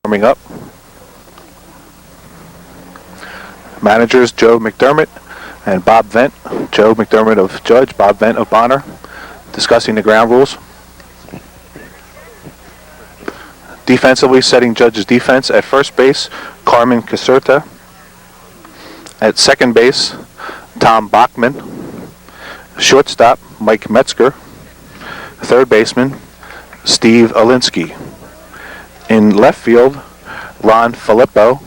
warming up. Managers Joe McDermott and Bob Vent. Joe McDermott of Judge, Bob Vent of Bonner, discussing the ground rules. Defensively, setting Judge's defense at first base, Carmen Caserta. At second base, Tom Bachman. Shortstop, Mike Metzger. Third baseman, Steve Alinsky. In left field, Ron Filippo.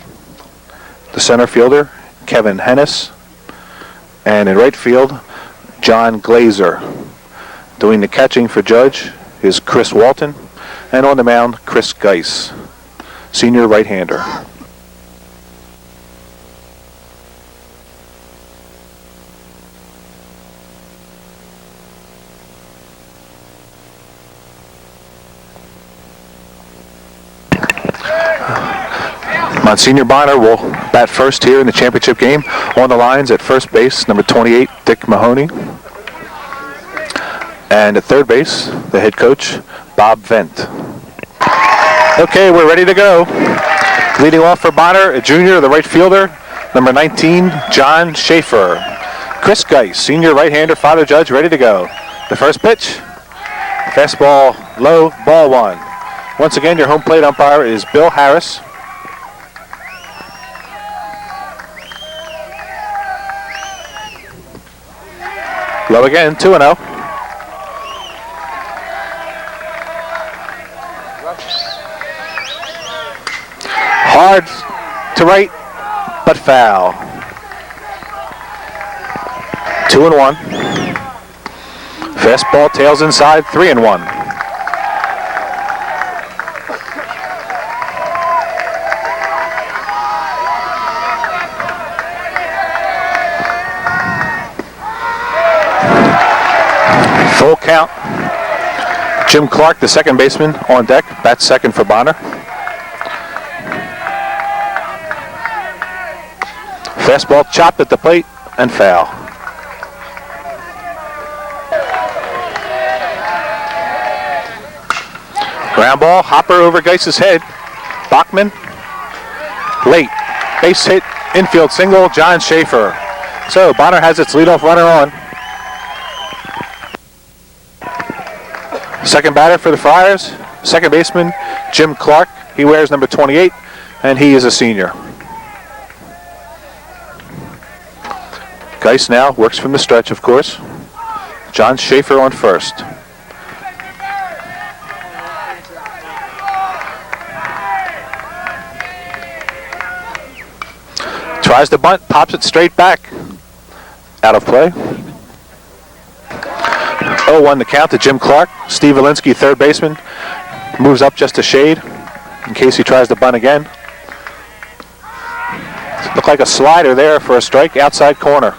The center fielder, Kevin Hennis. And in right field, John Glazer. Doing the catching for Judge is Chris Walton. And on the mound, Chris Geis, senior right-hander. Monsignor Bonner will bat first here in the championship game. On the lines at first base, number 28, Dick Mahoney. And at third base, the head coach, Bob Vent. Okay, we're ready to go. Leading off for Bonner, a junior, the right fielder, number 19, John Schaefer. Chris Geis, senior right-hander, father Judge, ready to go. The first pitch, fastball low, ball one. Once again, your home plate umpire is Bill Harris. Low again, 2-0. Hard to right, but foul. 2-1. Fastball tails inside, 3-1. Full count. Jim Clark, the second baseman, on deck. Bats second for Bonner. Fastball chopped at the plate and foul. Ground ball, hopper over Geis's head. Bachman, late. Base hit, infield single, John Schaefer. So Bonner has its leadoff runner on. Second batter for the Friars, second baseman, Jim Clark. He wears number 28, and he is a senior. Geis now works from the stretch, of course. John Schaefer on first. Tries the bunt, pops it straight back. Out of play. 0-1 the count to Jim Clark. Steve Alinsky, third baseman, moves up just a shade in case he tries the bunt again. Looked like a slider there for a strike, outside corner.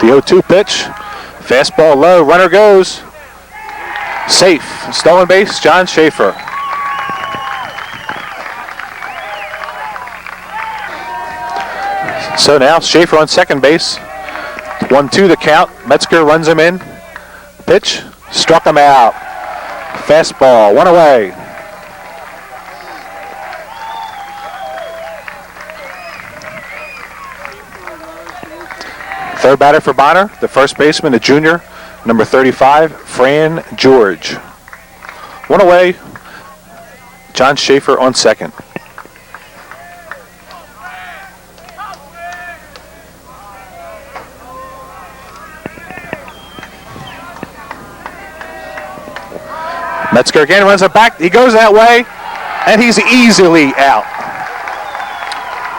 The 0-2 pitch, fastball low, runner goes. Safe, stolen base, John Schaefer. So now Schaefer on second base. 1-2 the count. Metzger runs him in. Pitch, struck him out. Fastball, one away. Third batter for Bonner, the first baseman, the junior, number 35, Fran George. One away, John Schaefer on second. Metzger again runs it back. He goes that way, and he's easily out.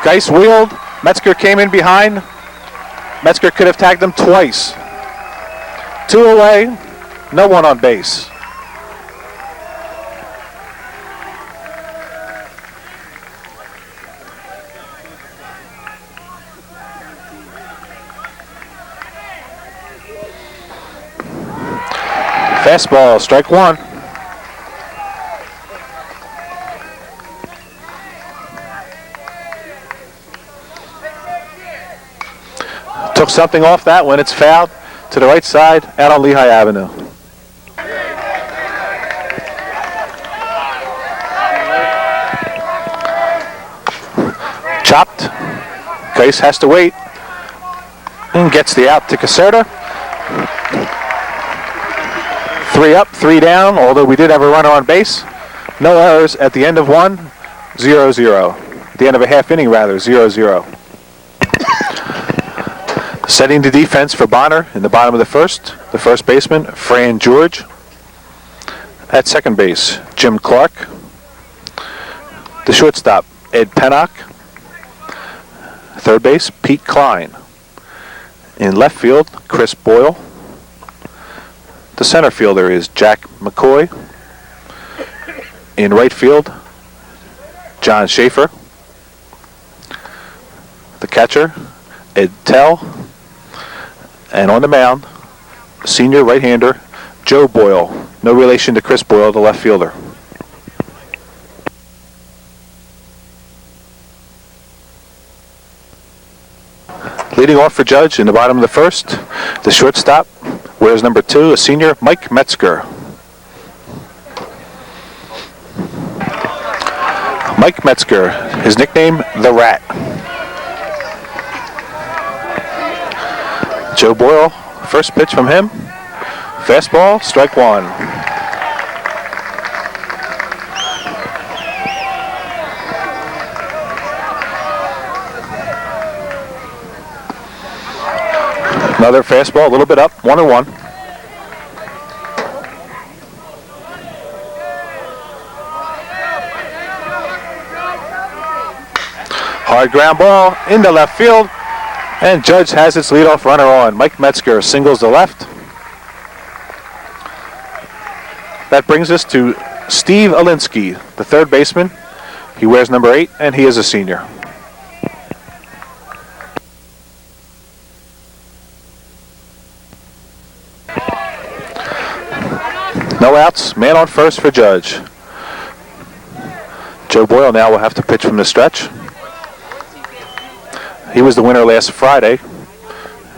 Geis wheeled. Metzger came in behind. Metzger could have tagged him twice. 2 away, no one on base. Fastball, strike one. Took something off that when it's fouled to the right side out on Lehigh Avenue. Chopped. Geis has to wait and gets the out to Caserta. 3 up, 3 down, although we did have a runner on base. No errors at the end of 1, 0-0. At the end of a half inning, rather, 0-0. Setting the defense for Bonner in the bottom of the first baseman, Fran George. At second base, Jim Clark. The shortstop, Ed Pennock. Third base, Pete Klein. In left field, Chris Boyle. The center fielder is Jack McCoy. In right field, John Schaefer. The catcher, Ed Tell. And on the mound, senior right-hander, Joe Boyle. No relation to Chris Boyle, the left fielder. Leading off for Judge in the bottom of the first, the shortstop wears number 2, a senior, Mike Metzger. Mike Metzger, his nickname, The Rat. Joe Boyle, first pitch from him. Fastball, strike 1. Another fastball, a little bit up, 1-1. Hard ground ball into left field, and Judge has its leadoff runner on. Mike Metzger singles to left. That brings us to Steve Alinsky, the third baseman. He wears number 8, and he is a senior. No outs, man on first for Judge. Joe Boyle now will have to pitch from the stretch. He was the winner last Friday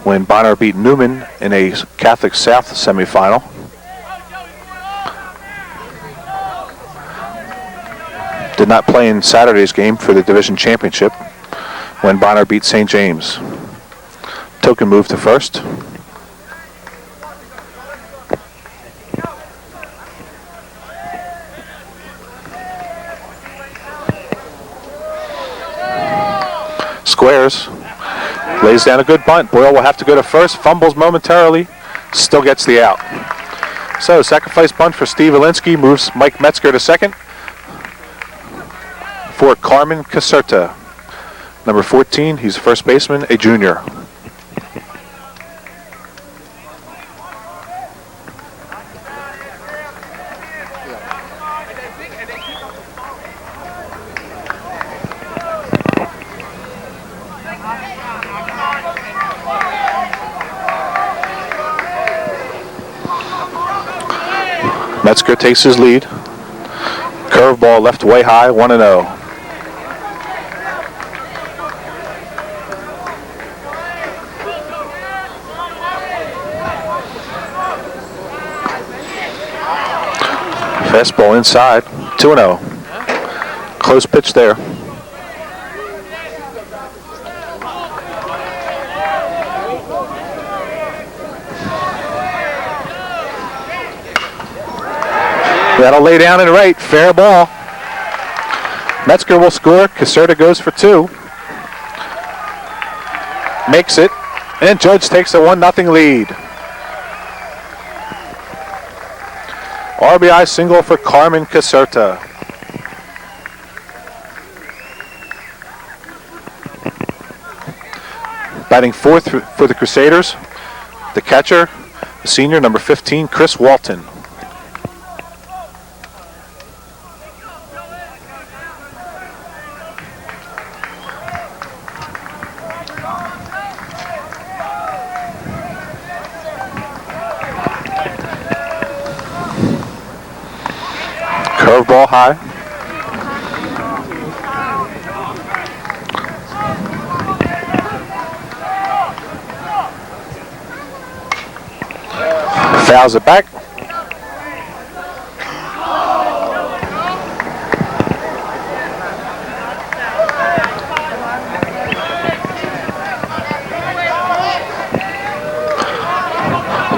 when Bonner beat Newman in a Catholic South semifinal. Did not play in Saturday's game for the division championship when Bonner beat St. James. Token move to first. Squares, lays down a good bunt. Boyle will have to go to first, fumbles momentarily, still gets the out. So sacrifice bunt for Steve Alinsky, moves Mike Metzger to second for Carmen Caserta. Number 14, he's a first baseman, a junior. Metzger takes his lead. Curveball left way high, 1-0. Fastball inside, 2-0. Close pitch there. That'll lay down and right. Fair ball. Metzger will score. Caserta goes for 2. Makes it. And Judge takes a 1-0 lead. RBI single for Carmen Caserta. Batting fourth for the Crusaders, the catcher, the senior, number 15, Chris Walton. Curveball high. fouls it back.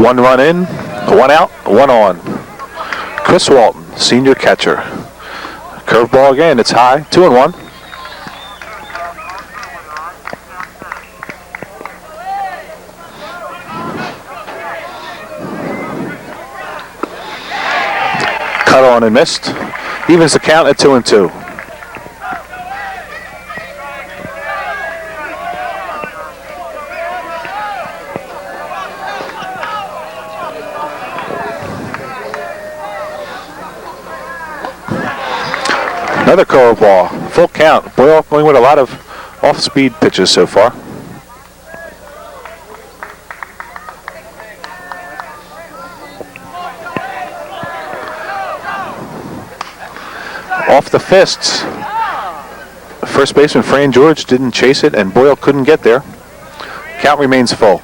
One run in, one out, one on. Chris Walton, senior catcher. Curveball again, it's high, 2-1. Cut on and missed. Evens the count at 2-2. Another curveball, full count. Boyle going with a lot of off-speed pitches so far. Off the fists. First baseman Fran George didn't chase it, and Boyle couldn't get there. Count remains full.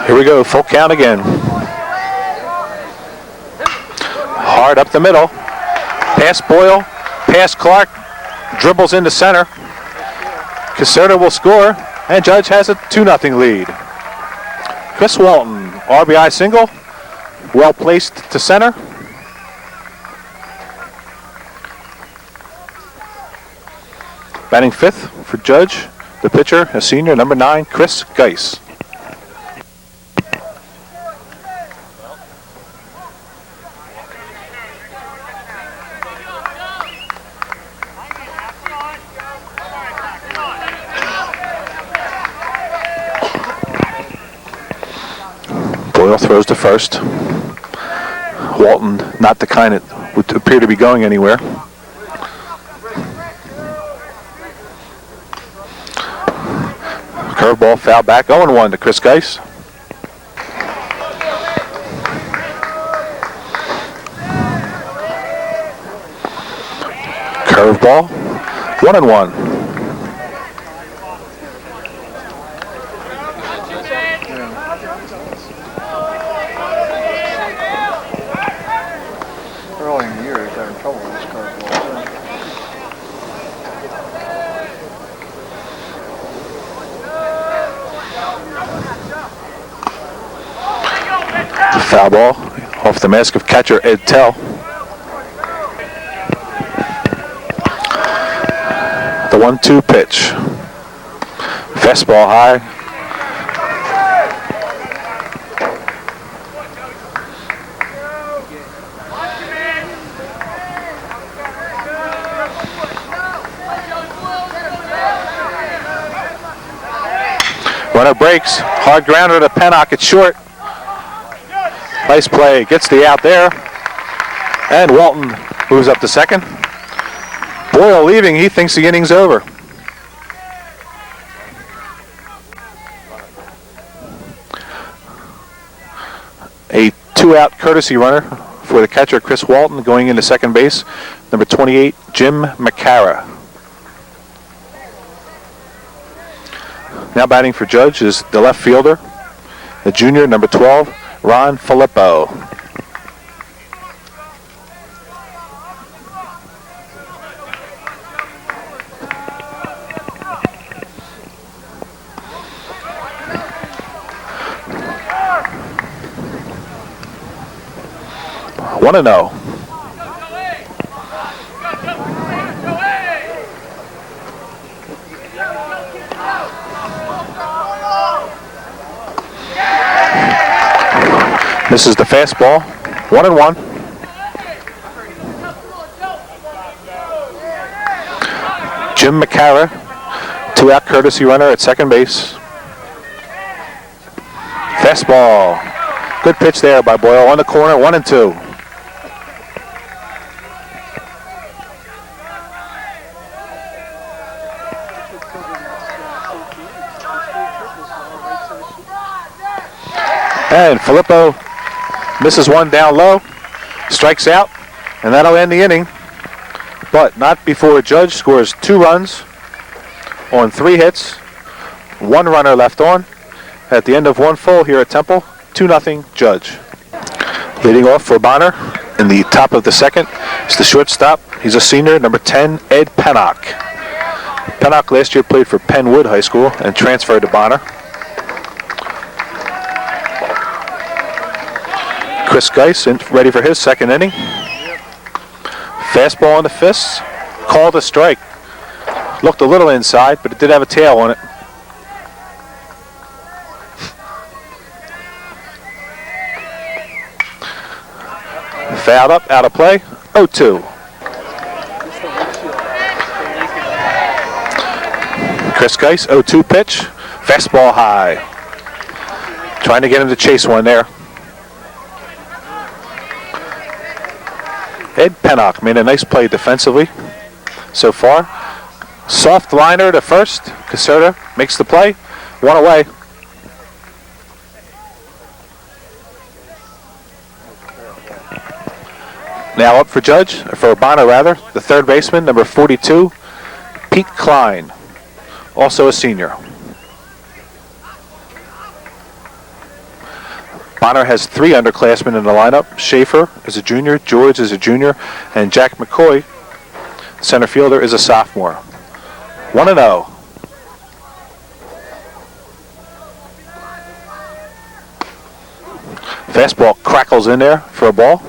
Here we go, full count again. Hard up the middle. Past Boyle, past Clark, dribbles into center. Caserta will score, and Judge has a 2-0 lead. Chris Walton, RBI single. Well placed to center. Batting fifth for Judge, the pitcher, a senior, number 9, Chris Geis. Boyle throws to first. Walton, not the kind that would appear to be going anywhere. Curveball, foul back, 0-1 to Chris Geis. Curveball, 1-1. Early in the year, he's having trouble with his curveball. Foul ball off the mask of catcher Ed Tell. The 1-2 pitch. Fastball high. Runner breaks, hard grounder to Pennock, it's short. Nice play, gets the out there. And Walton moves up to second. Boyle leaving, he thinks the inning's over. A 2-out courtesy runner for the catcher Chris Walton going into second base. Number 28, Jim McCara. Now batting for Judge is the left fielder, the junior, number 12, Ron Filippo. One and 0. This is the fastball, 1-1. Jim McCara, 2-out courtesy runner at second base. Fastball, good pitch there by Boyle on the corner, 1-2. And Filippo misses one down low, strikes out, and that'll end the inning. But not before Judge scores 2 runs on 3 hits, 1 runner left on, at the end of one full here at Temple. 2-0 Judge. Leading off for Bonner in the top of the second is the shortstop. He's a senior, number 10, Ed Pennock. Pennock last year played for Penwood High School and transferred to Bonner. Chris Geis ready for his second inning. Fastball on the fists, called a strike. Looked a little inside, but it did have a tail on it. Fouled up, out of play, 0-2. Chris Geis, 0-2 pitch, fastball high. Trying to get him to chase one there. Ed Pennock made a nice play defensively so far. Soft liner to first. Caserta makes the play. One away. Now up for Bonner rather, the third baseman, number 42, Pete Klein, also a senior. Bonner has 3 underclassmen in the lineup. Schaefer is a junior, George is a junior, and Jack McCoy, center fielder, is a sophomore. 1-0. Fastball crackles in there for a ball.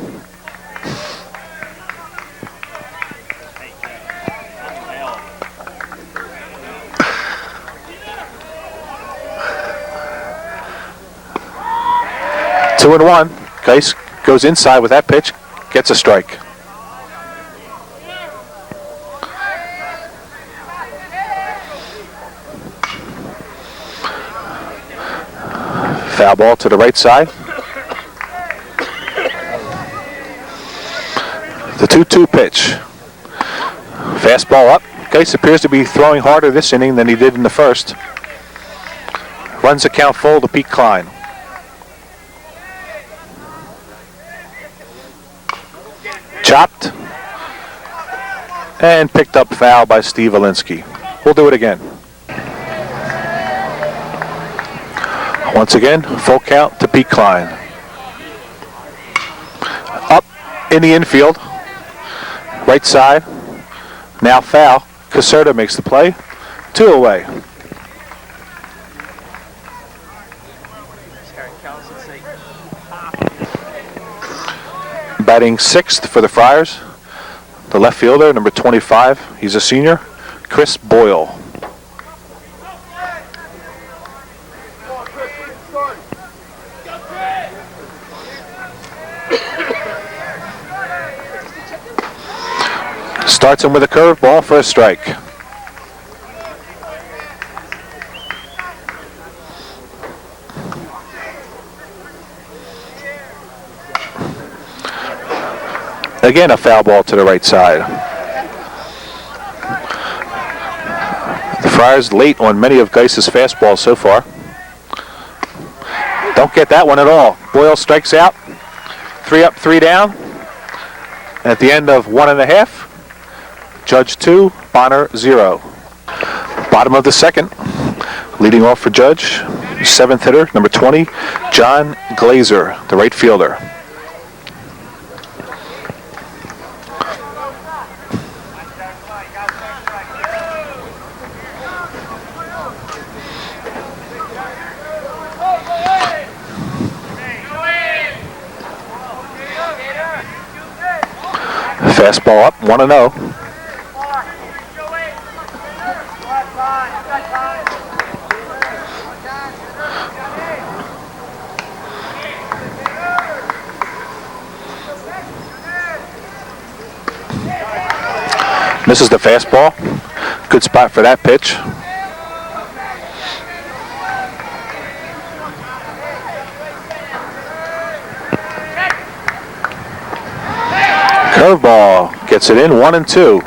Two and one. Geis goes inside with that pitch, gets a strike. Foul ball to the right side. The 2-2 pitch. Fastball up. Geis appears to be throwing harder this inning than he did in the first. Runs the count full to Pete Klein. Chopped and picked up foul by Steve Alinsky. We'll do it again. Once again, full count to Pete Klein. Up in the infield, right side, now foul. Caserta makes the play, 2 away. Batting 6th for the Friars, the left fielder, number 25. He's a senior, Chris Boyle. Starts him with a curveball for a strike. Again, a foul ball to the right side. The Friars late on many of Geis's fastballs so far. Don't get that one at all. Boyle strikes out. 3 up, 3 down. At the end of 1.5, Judge 2, Bonner 0. Bottom of the second, leading off for Judge, 7th hitter, number 20, John Glazer, the right fielder. Fastball up, 1-0. Misses the fastball. Good spot for that pitch. Curveball gets it in, 1-2.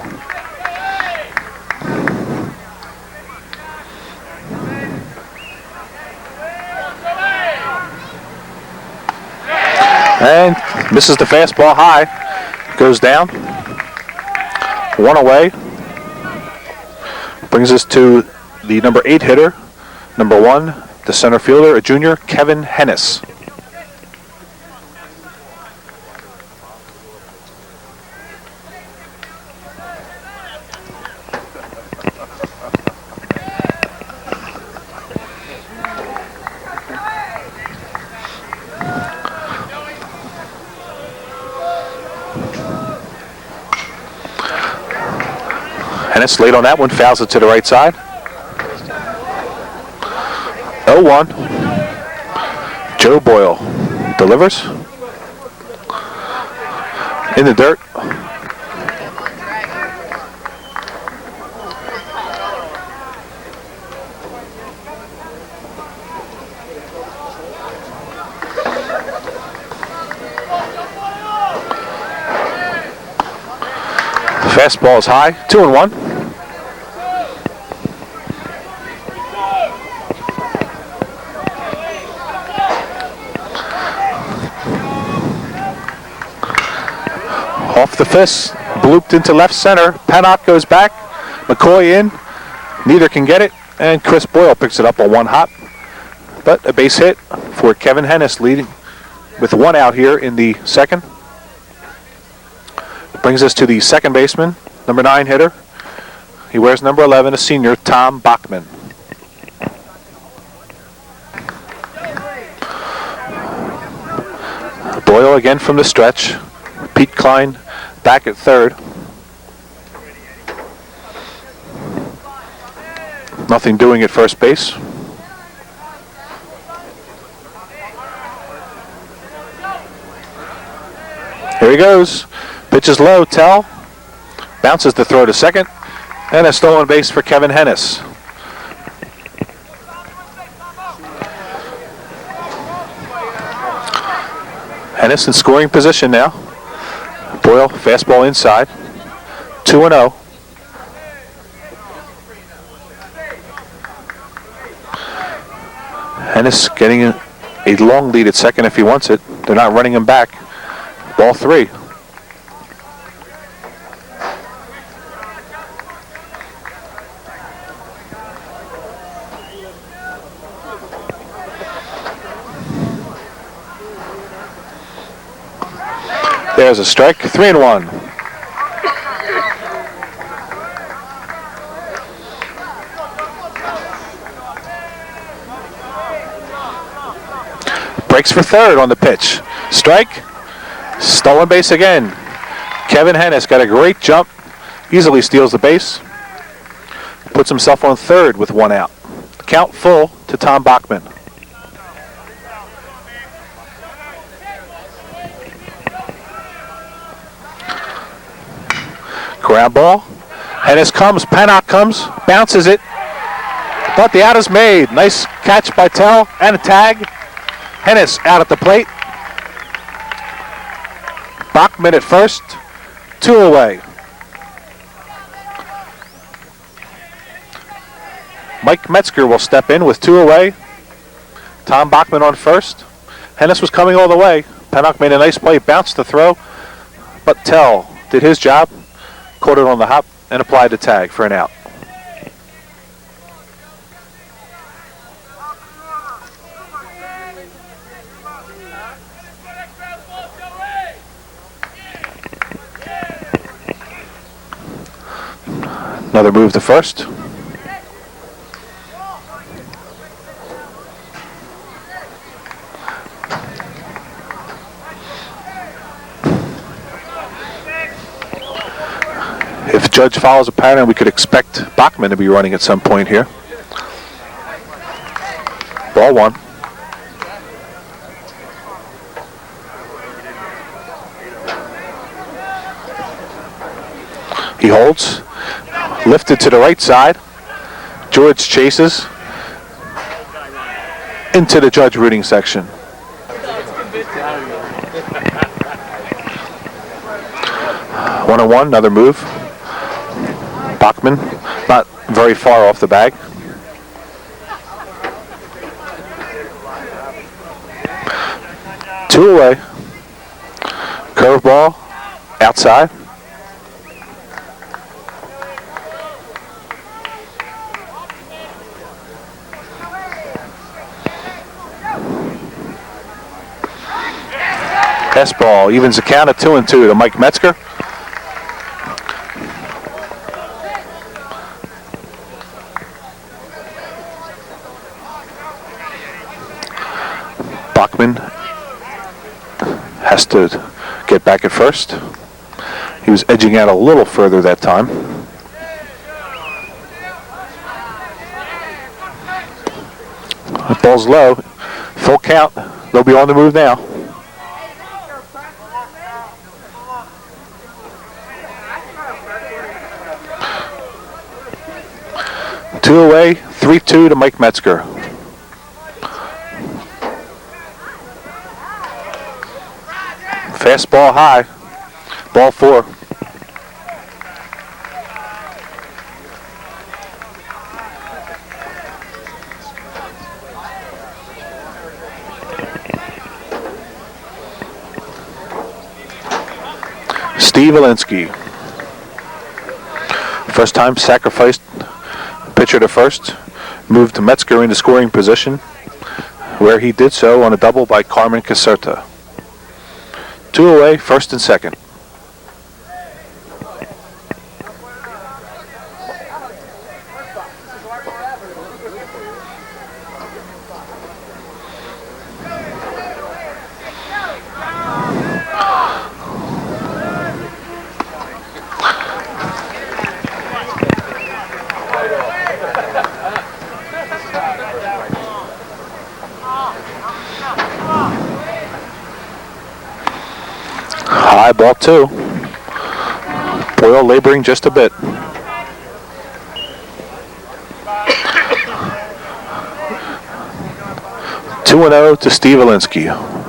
And misses the fastball high. Goes down. 1 away. Brings us to the number 8 hitter, number 1, the center fielder, a junior, Kevin Hennis. Hennis late on that one, fouls it to the right side. 0-1. Joe Boyle delivers. In the dirt. Fastball is high, 2-1. Off the fist, blooped into left center. Pannock goes back. McCoy in. Neither can get it. And Chris Boyle picks it up on one hop. But a base hit for Kevin Hennis, leading with one out here in the second. Brings us to the second baseman, number 9 hitter. He wears number 11, a senior, Tom Bachman. Boyle again from the stretch. Pete Klein back at third. Nothing doing at first base. Here he goes. Pitch is low. Tell. Bounces the throw to second. And a stolen base for Kevin Hennis. Hennis in scoring position now. Boyle, fastball inside. 2-0. Hennis getting a long lead at second if he wants it. They're not running him back. Ball 3. There's a strike, 3-1. Breaks for third on the pitch. Strike, stolen base again. Kevin Hennis got a great jump, easily steals the base, puts himself on third with one out. Count full to Tom Bachman. Ground ball. Hennis comes. Pannock comes. Bounces it. But the out is made. Nice catch by Tell and a tag. Hennis out at the plate. Bachman at first. 2 away. Mike Metzger will step in with 2 away. Tom Bachman on first. Hennis was coming all the way. Pannock made a nice play. Bounced the throw. But Tell did his job. Caught it on the hop and applied the tag for an out. Another move to first. If Judge follows a pattern, we could expect Bachman to be running at some point here. Ball 1. He holds. Lifted to the right side. George chases. Into the Judge rooting section. One on one, another move. Bachman, not very far off the bag. Two away. Curveball, outside. Fastball evens the count at 2-2 to Mike Metzger. Bachman has to get back at first. He was edging out a little further that time. The ball's low. Full count. They'll be on the move now. Two away, 3-2 to Mike Metzger. Fastball high. Ball 4. Steve Alinsky. First time sacrificed pitcher to first. Moved Metzger into scoring position, where he did so on a double by Carmen Caserta. 2 away, first and second. High, ball 2. Boyle laboring just a bit. Two 2-0 to Steve Alinsky.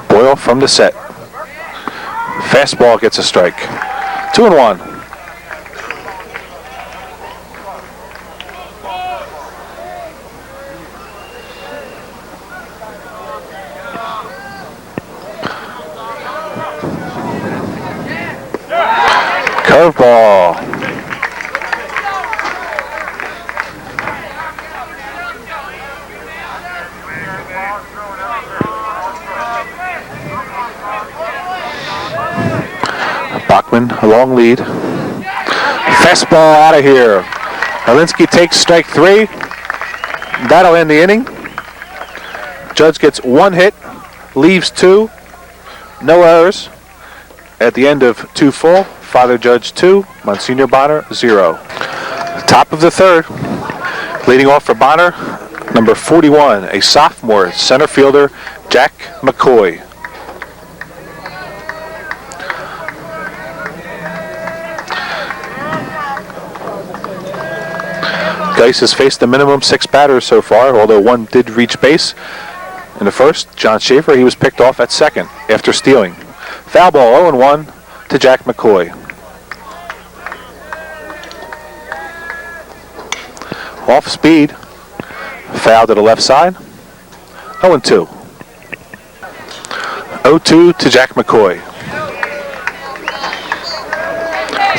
Boyle from the set. Fastball gets a strike. 2-1. Curveball. Bachman, a long lead. Fastball out of here. Alinsky takes strike 3. That'll end the inning. Judge gets 1 hit, leaves 2. No errors. At the end of 2 full, Father Judge 2, Monsignor Bonner 0. Top of the 3rd. Leading off for Bonner, number 41, a sophomore center fielder, Jack McCoy. Geis has faced a minimum 6 batters so far, although 1 did reach base. In the first, John Schaefer, he was picked off at second after stealing. Foul ball 0-1 to Jack McCoy. Off speed. Foul to the left side. 0-2. 0-2 to Jack McCoy.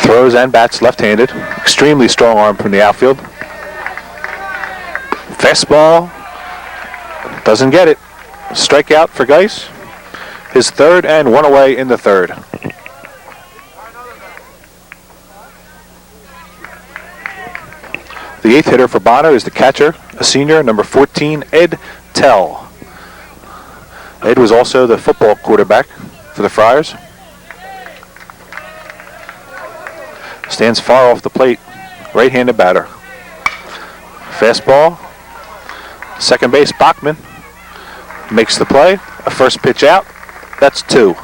Throws and bats left-handed. Extremely strong arm from the outfield. Fastball. Doesn't get it. Strikeout for Geis. His 3rd and 1 away in the 3rd. The 8th hitter for Bonner is the catcher, a senior, number 14, Ed Tell. Ed was also the football quarterback for the Friars. Stands far off the plate, right-handed batter. Fastball, second base, Bachman makes the play, a first pitch out. That's 2.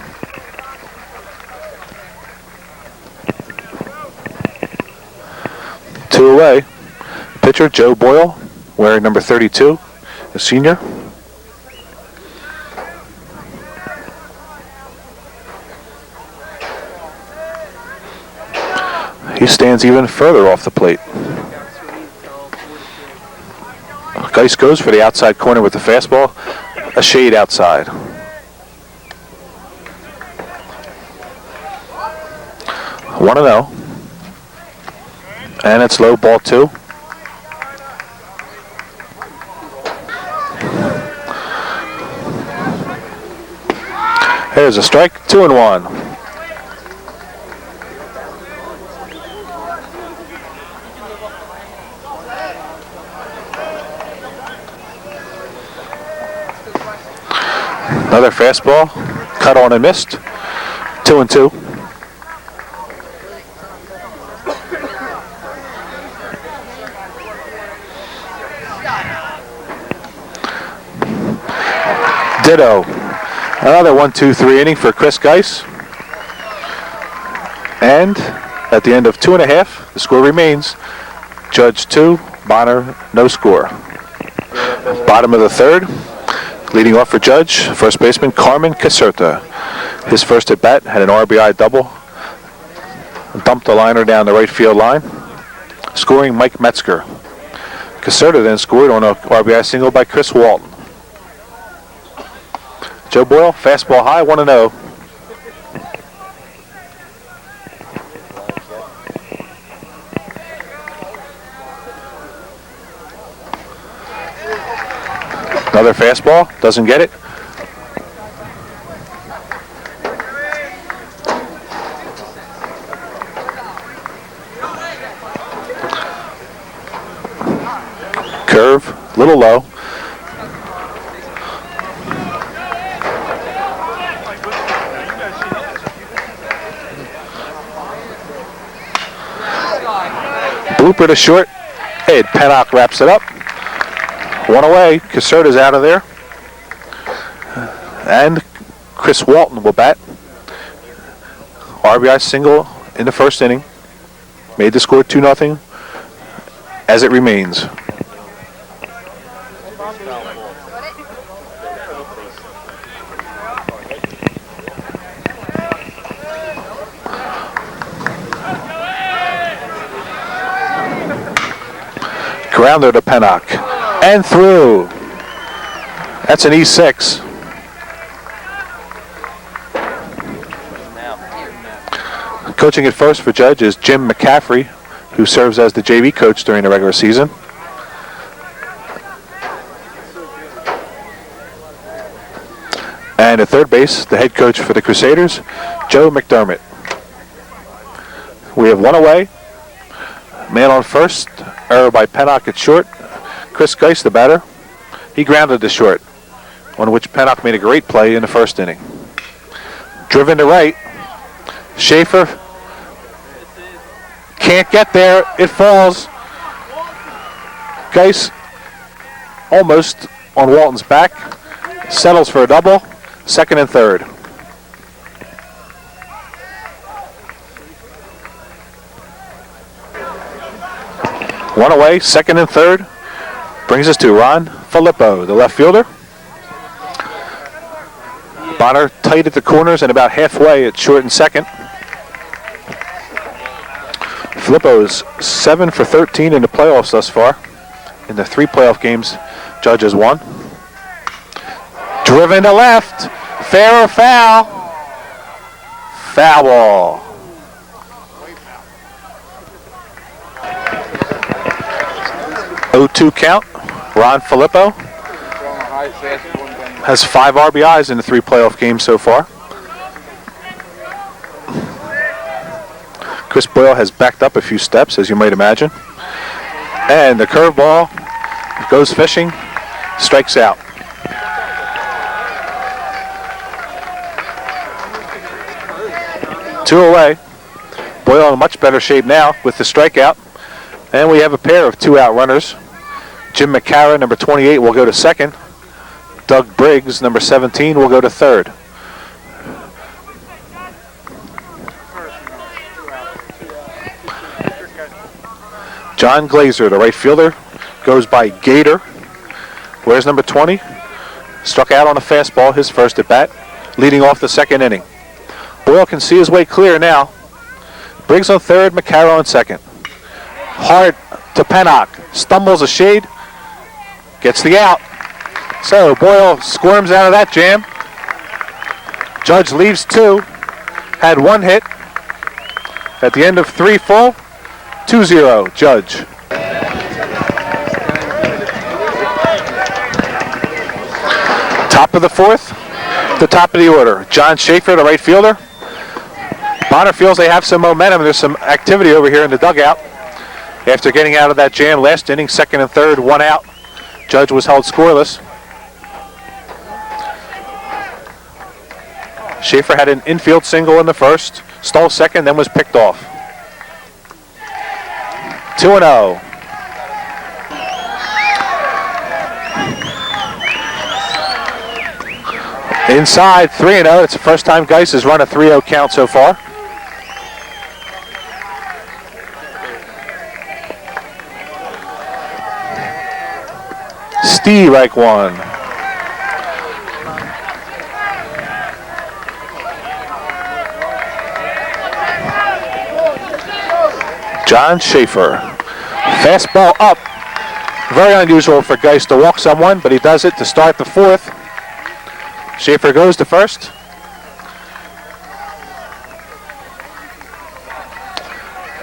Two away. Pitcher Joe Boyle, wearing number 32, a senior. He stands even further off the plate. Geis goes for the outside corner with the fastball, a shade outside. One and 0. And it's low, ball 2. There's a strike, 2-1. Another fastball, cut on and missed, 2-2. Ditto. Another 1-2-3 inning for Chris Geis. And at the end of 2.5, the score remains Judge 2, Bonner no score. Bottom of the third, leading off for Judge, first baseman Carmen Caserta. His first at bat had an RBI double, dumped the liner down the right field line, scoring Mike Metzger. Caserta then scored on a RBI single by Chris Walton. Joe Boyle, fastball high, 1-0. Another fastball, doesn't get it. Curve, a little low. Blooper to short. Ed Pennock wraps it up. One away. Caserta's out of there. And Chris Walton will bat. RBI single in the first inning. Made the score 2-0 as it remains. Grounder to Pennock. And through. That's an E6. Coaching at first for Judge is Jim McCaffrey, who serves as the JV coach during the regular season. And at third base, the head coach for the Crusaders, Joe McDermott. We have one away. Man on first, error by Pennock at short. Chris Geis, the batter, he grounded to short, on which Pennock made a great play in the first inning. Driven to right, Schaefer can't get there, it falls. Geis almost on Walton's back, settles for a double, second and third. One away, second and third. Brings us to Ron Filippo, the left fielder. Bonner tight at the corners and about halfway at short and second. Filippo is 7 for 13 in the playoffs thus far. In the 3 playoff games, Judge has won. Driven to left. Fair or foul? Foul ball. .02 count. Ron Filippo has 5 RBIs in the 3 playoff games so far. Chris Boyle has backed up a few steps, as you might imagine. And the curveball goes fishing, strikes out. Two away. Boyle in much better shape now with the strikeout. And we have a pair of 2-out runners. Jim McCarra, number 28, will go to second. Doug Briggs, number 17, will go to third. John Glazer, the right fielder, goes by Gator. Where's number 20? Struck out on a fastball, his first at bat, leading off the second inning. Boyle can see his way clear now. Briggs on third, McCarra on second. Hard to Pennock, stumbles a shade, gets the out. So Boyle squirms out of that jam. Judge leaves 2, had 1 hit. At the end of 3 full, 2-0 Judge. Top of the 4th, The top of the order, John Schaefer, the right fielder. Bonner feels they have some momentum. There's some activity over here in the dugout. After getting out of that jam last inning, second and third, one out. Judge was held scoreless. Schaefer had an infield single in the first, stole second, then was picked off. 2-0. Inside, 3-0. It's the first time Geis has run a 3-0 count so far. Strike one. John Schaefer. Fastball up. Very unusual for Geis to walk someone, but he does it to start the fourth. Schaefer goes to first.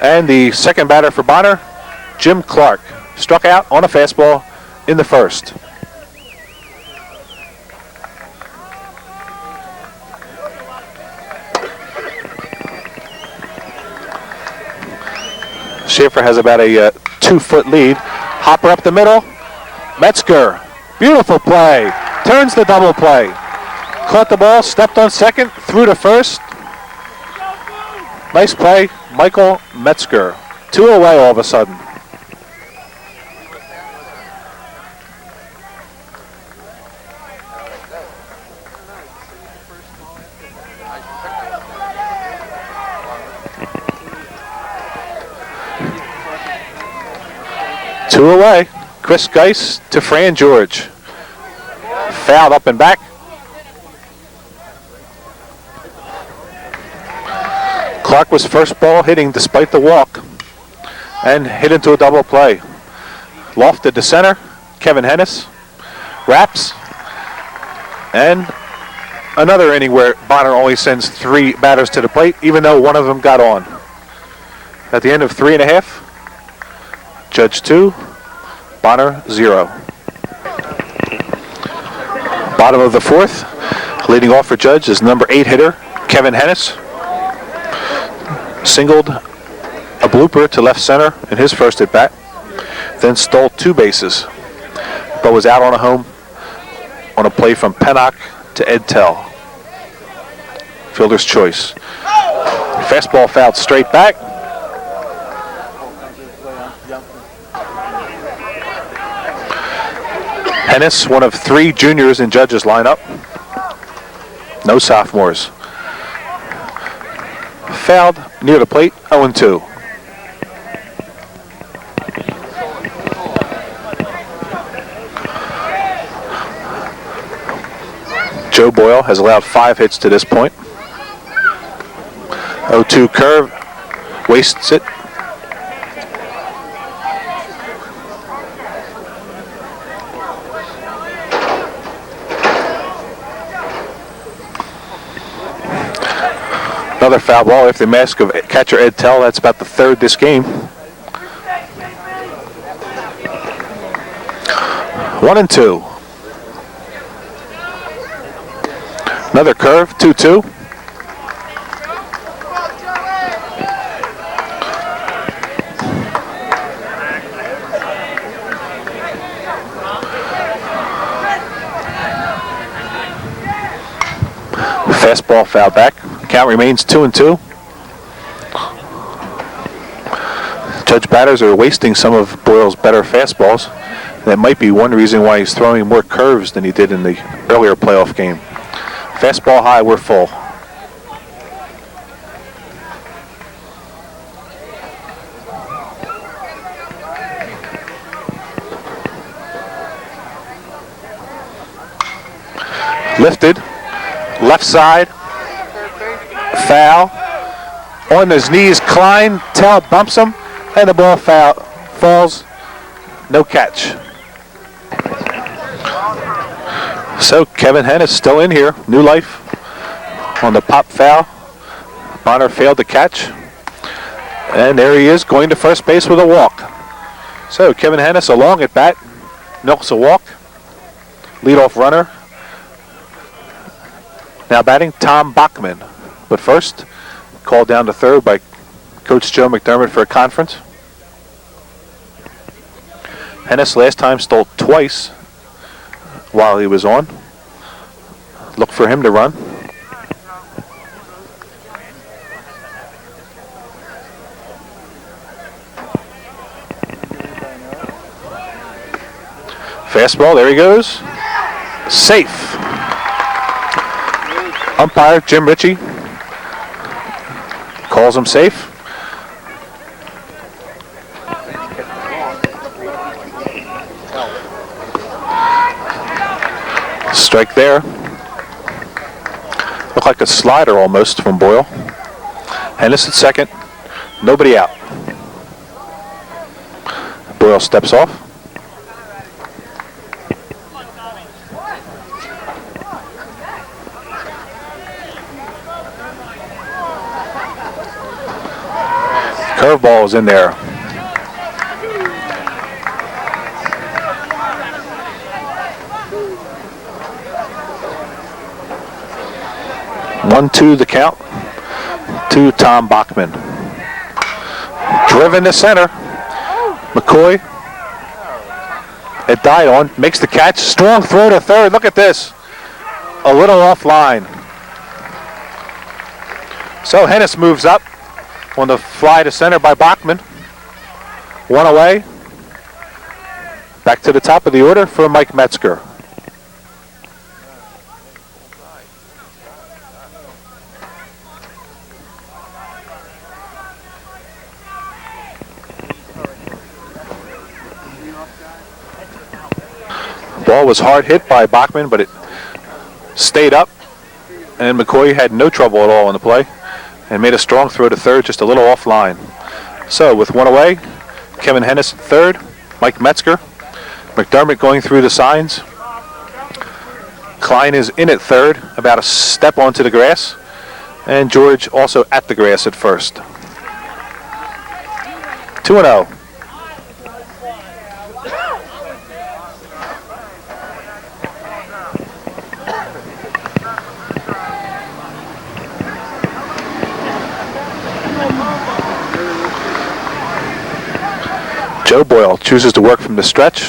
And the second batter for Bonner, Jim Clark, struck out on a fastball in the first. Schaefer has about a 2-foot lead. Hopper up the middle. Metzger, beautiful play. Turns the double play. Caught the ball, stepped on second, threw to first. Nice play, Michael Metzger. 2 away all of a sudden. Two away. Chris Geis to Fran George. Fouled up and back. Clark was first ball hitting despite the walk and hit into a double play. Lofted to center. Kevin Hennis wraps. And another inning where Bonner only sends 3 batters to the plate, even though one of them got on. At the end of 3.5, Judge 2, Bonner 0. Bottom of the fourth, leading off for Judge is number 8 hitter, Kevin Hennis. Singled a blooper to left center in his first at bat, then stole 2 bases, but was out on a home on a play from Pennock to Ed Tell. Fielder's choice. Fastball fouled straight back. Hennis, one of 3 juniors in Judge's lineup. No sophomores. Fouled near the plate, 0-2. Joe Boyle has allowed 5 hits to this point. 0-2 curve, wastes it. Another foul ball if the mask of catcher Ed Tell. That's about the 3rd this game. 1-2. Another curve, 2-2. Fastball foul back. Count remains 2-2. Judge batters are wasting some of Boyle's better fastballs. That might be one reason why he's throwing more curves than he did in the earlier playoff game. Fastball high, we're full. Lifted, left side. Foul. On his knees, Klein. Tell bumps him, and the ball falls. No catch. So Kevin Hennis still in here. New life on the pop foul. Bonner failed to catch. And there he is, going to first base with a walk. So Kevin Hennis along at bat. Milks a walk. Leadoff runner. Now batting, Tom Bachman. But first, called down to third by Coach Joe McDermott for a conference. Hennis last time stole twice while he was on. Look for him to run. Fastball, there he goes. Safe. Umpire Jim Ritchie calls him safe. Strike there. Looked like a slider almost from Boyle. Hennis at second. Nobody out. Boyle steps off. Curveball is in there. One, two, the count to Tom Bachman. Driven to center. McCoy. It died on. Makes the catch. Strong throw to third. Look at this. A little offline. So Hennis moves up on the fly to center by Bachman. One away. Back to the top of the order for Mike Metzger. Ball was hard hit by Bachman, but it stayed up, and McCoy had no trouble at all in the play and made a strong throw to third, just a little offline. So with one away, Kevin Hennis at third, Mike Metzger, McDermott going through the signs. Klein is in at third, about a step onto the grass, and George also at the grass at first. 2-0. Joe Boyle chooses to work from the stretch.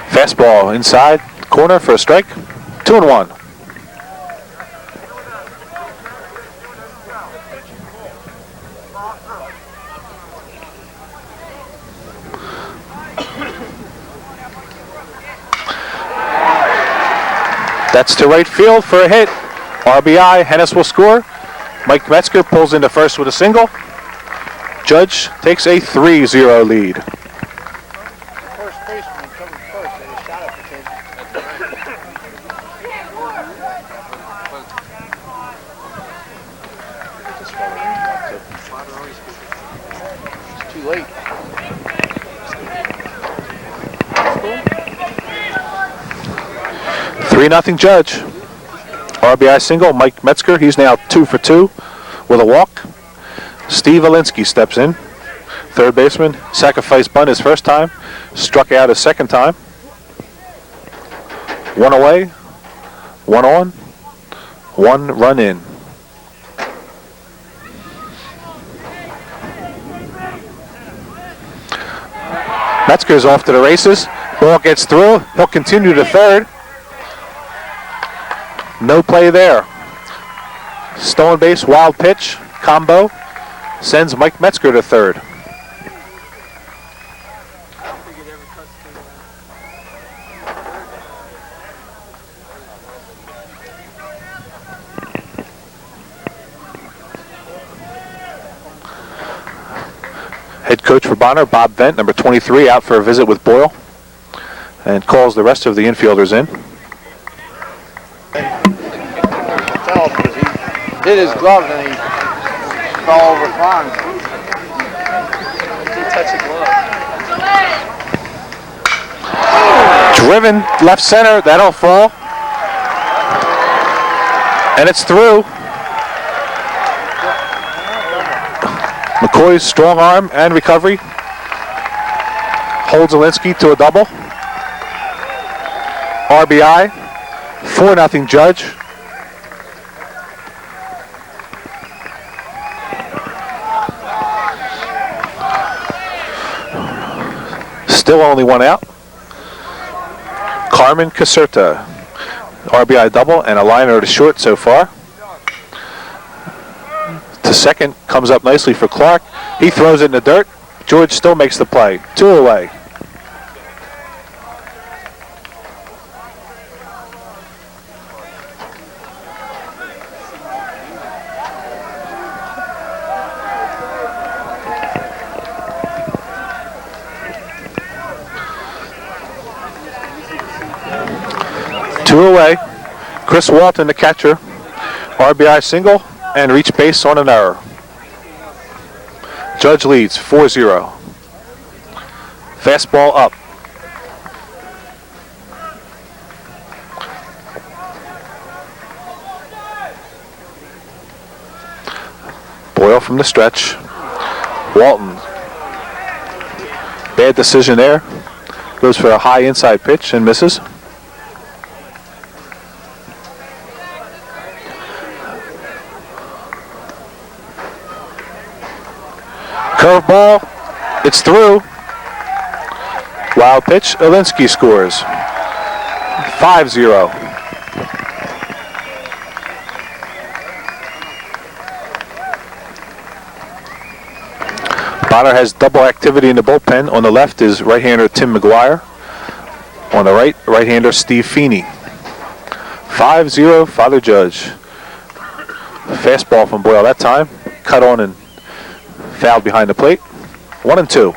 Fastball inside corner for a strike. 2-1. That's to right field for a hit. RBI. Hennis will score. Mike Metzger pulls into first with a single. Judge takes a 3-0 lead. First baseman covered first, and he shot at the kid. It's too late. 3-0 Judge. RBI single, Mike Metzger. He's now 2 for 2 with a walk. Steve Alinsky steps in. Third baseman, sacrifice bunt his first time, struck out his second time. One away, one on, one run in. Metzger's off to the races. Ball gets through. He'll continue to third. No play there. Stolen base, wild pitch, combo. Sends Mike Metzger to third. Head coach for Bonner, Bob Vent, number 23, out for a visit with Boyle, and calls the rest of the infielders in. Tell him, because he hit his glove and he fell over Klein. He touched the glove. Driven left center, that'll fall. And it's through. McCoy's strong arm and recovery holds Alinsky to a double. RBI, 4-0 Judge. Still only one out. Carmen Caserta, RBI double and a liner to short so far. To second, comes up nicely for Clark. He throws it in the dirt. George still makes the play. 2 away. Chris Walton, the catcher, RBI single and reach base on an error. Judge leads 4-0. Fastball up. Boyle from the stretch. Walton. Bad decision there. Goes for a high inside pitch and misses. Curveball, it's through. Wild pitch, Olinsky scores. 5-0. Bonner has double activity in the bullpen. On the left is right-hander Tim McGuire. On the right, right-hander Steve Feeney. 5-0, Father Judge. Fastball from Boyle that time. Cut on and fouled behind the plate. 1-2.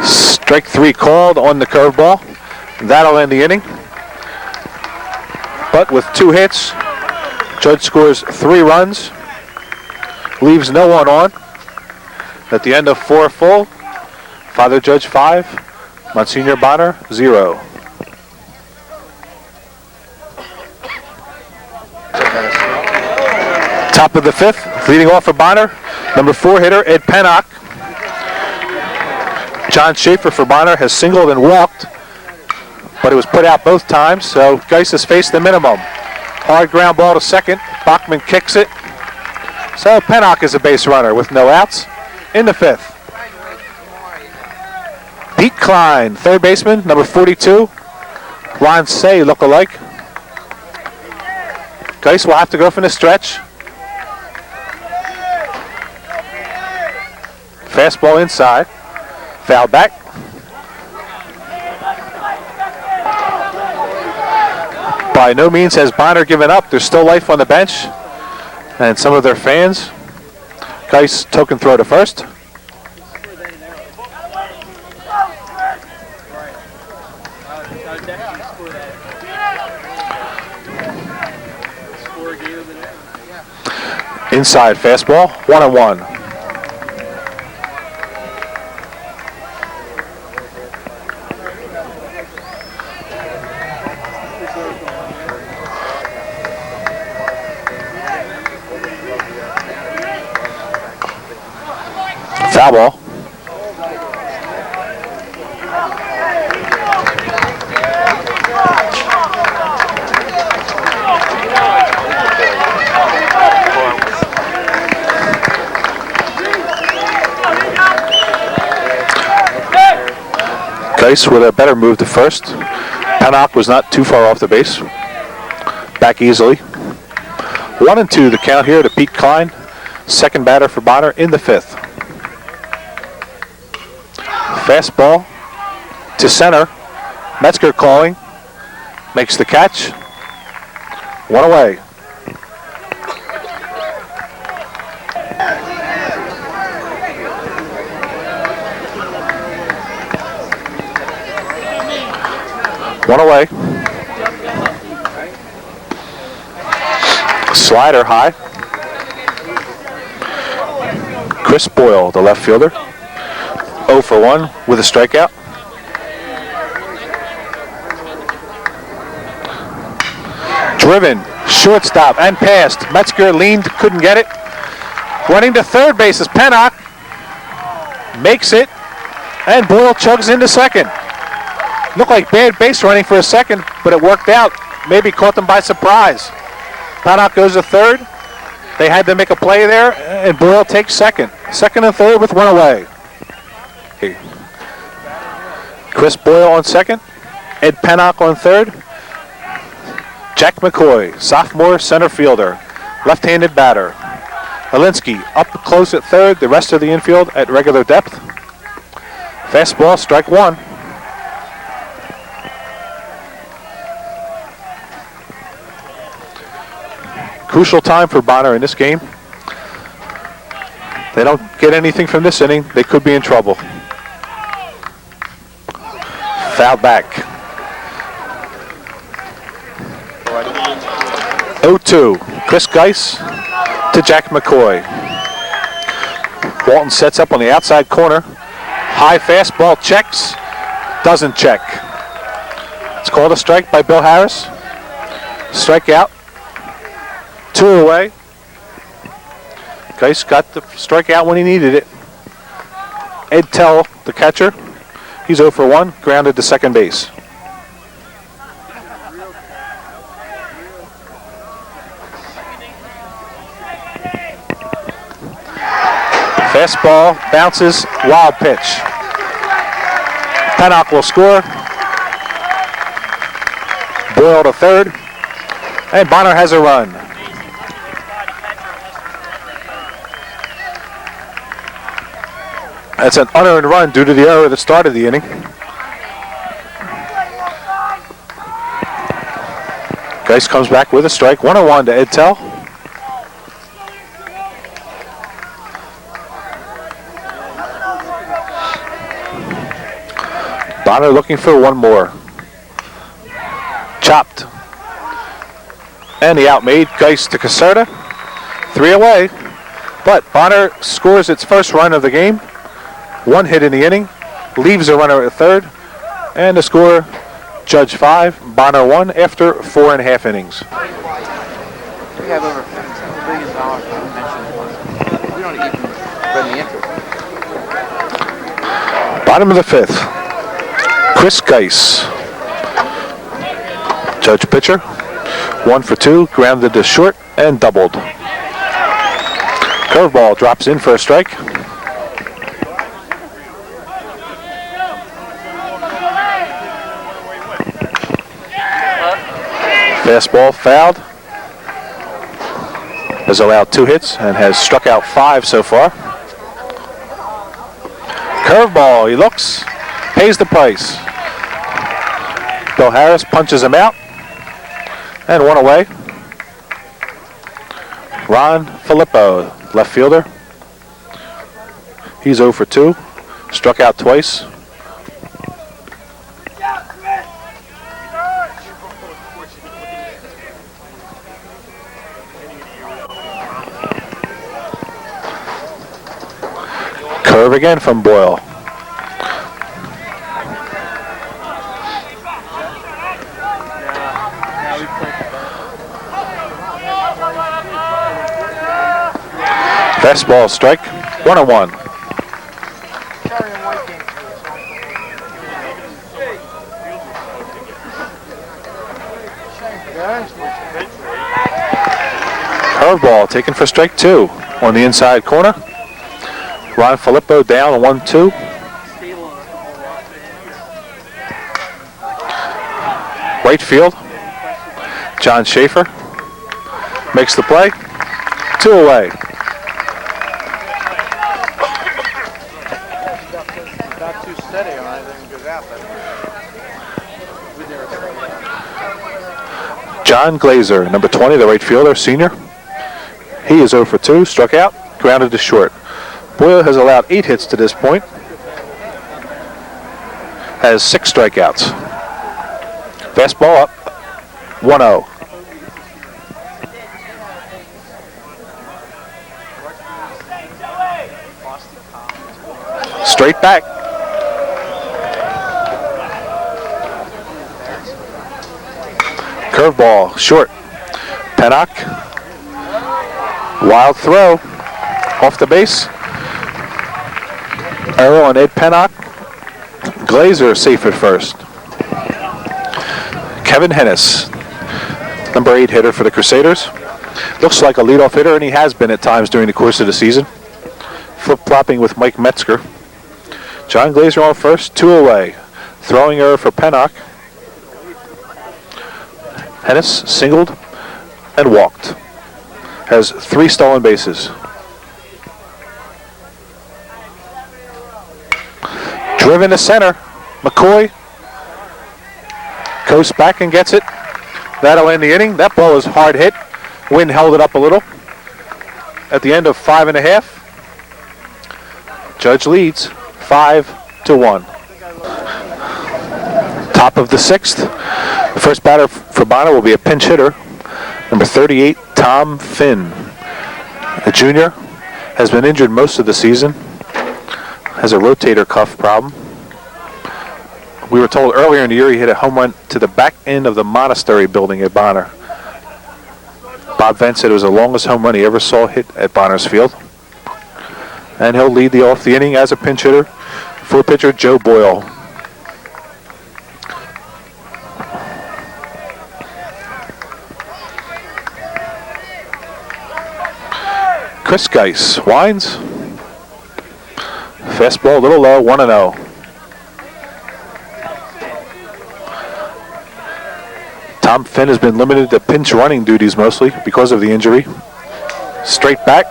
Strike 3 called on the curveball. That'll end the inning. But with 2 hits, Judge scores 3 runs. Leaves no one on. At the end of 4 full, Father Judge 5. Monsignor Bonner, 0. Top of the 5th, leading off for Bonner, number 4 hitter Ed Pennock. John Schaefer for Bonner has singled and walked, but it was put out both times, so Geis has faced the minimum. Hard ground ball to second, Bachman kicks it. So Pennock is a base runner with no outs in the 5th. Pete Klein, third baseman, number 42. Ron Say look-alike. Geis will have to go from the stretch. Fastball inside. Foul back. By no means has Bonner given up. There's still life on the bench. And some of their fans. Geis token throw to first. Inside fastball, 1-1. Foul ball. Geis with a better move to first. Pennock was not too far off the base. Back easily. 1-2 the count here to Pete Klein. Second batter for Bonner in the 5th. Fastball to center. Metzger calling. Makes the catch. 1 away. One away. Slider high. Chris Boyle, the left fielder. 0 for 1 with a strikeout. Driven, shortstop and passed. Metzger leaned, couldn't get it. Running to third base is Pennock. Makes it. And Boyle chugs into second. Looked like bad base running for a second, but it worked out. maybe caught them by surprise. Pennock goes to third. They had to make a play there, and Boyle takes second. Second and third with one away. Okay. Chris Boyle on second. Ed Pennock on third. Jack McCoy, sophomore center fielder, left-handed batter. Alinsky up close at third, the rest of the infield at regular depth. Fastball, strike one. Crucial time for Bonner in this game. They don't get anything from this inning, they could be in trouble. Foul back. 0-2. Chris Geis to Jack McCoy. Walton sets up on the outside corner. High fastball checks. Doesn't check. It's called a strike by Bill Harris. Strikeout. 2 away. Geis got the strikeout when he needed it. Ed Tell, the catcher. He's 0 for 1. Grounded to second base. Fastball bounces, wild pitch. Pennock will score. Boyle to third. And Bonner has a run. That's an unearned run due to the error that started the inning. Geis comes back with a strike. 1-1 to Ed Tell. Bonner looking for one more. Chopped. And the out made. Geis to Caserta. 3 away. But Bonner scores its first run of the game. 1 hit in the inning. Leaves a runner at third. And the score, Judge 5, Bonner 1 after 4.5 innings. We have over $7 billion in pension. We don't even run the interest. Bottom of the 5th. Chris Geis. Judge pitcher. 1 for 2. Grounded to short and doubled. Curveball drops in for a strike. Fastball fouled. Has allowed 2 hits and has struck out 5 so far. Curveball, he looks, pays the price. Bill Harris punches him out. And 1 away. Ron Filippo, left fielder. He's 0 for 2. Struck out twice. Curve again from Boyle. Fastball strike, 1-1. Curveball taken for strike 2 on the inside corner. Ron Filippo down 1-2. Right field. John Schaefer makes the play. 2 away. Not too steady on it, then goes out. John Glazer, number 20, the right fielder, senior. He is 0 for 2, struck out, grounded to short. Boyle has allowed 8 hits to this point. Has 6 strikeouts. Fastball up, 1-0. Straight back. Curveball, short. Pennock. Wild throw. Off the base. Errol and Ed Pennock. Glazer safe at first. Kevin Hennis number 8 hitter for the Crusaders. Looks like a leadoff hitter, and he has been at times during the course of the season. Flip-flopping with Mike Metzger. John Glazer on first, 2 away. Throwing error for Pennock. Hennis singled and walked. Has 3 stolen bases. Driven to center. McCoy coasts back and gets it. That'll end the inning. That ball is hard hit. Wind held it up a little. At the end of 5 1/2, Judge leads 5-1. Top of the 6th. The first batter for Bonner will be a pinch hitter, number 38, Tom Finn. The junior has been injured most of the season. Has a rotator cuff problem. We were told earlier in the year he hit a home run to the back end of the monastery building at Bonner. Bob Vent said it was the longest home run he ever saw hit at Bonner's Field. And he'll lead off the inning as a pinch hitter for pitcher Joe Boyle. Chris Geis winds. Fastball a little low, 1-0. Tom Finn has been limited to pinch running duties mostly because of the injury. Straight back.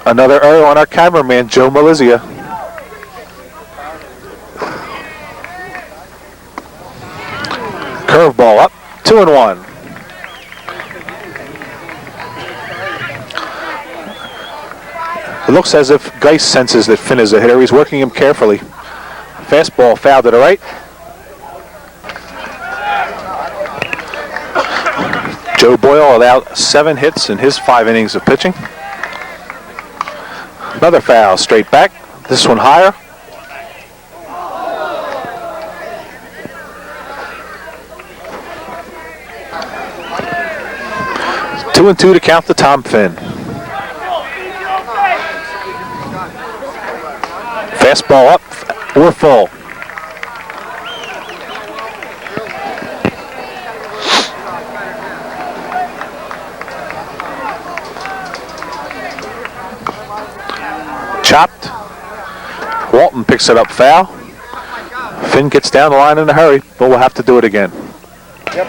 Another error on our cameraman, Joe Malizia. Curveball up, 2-1. It looks as if Geis senses that Finn is a hitter. He's working him carefully. Fastball foul to the right. Joe Boyle allowed 7 hits in his 5 innings of pitching. Another foul straight back. This one higher. Two and 2 to count to Tom Finn. Fastball up or full. Chopped. Walton picks it up foul. Finn gets down the line in a hurry, but we'll have to do it again. Yep.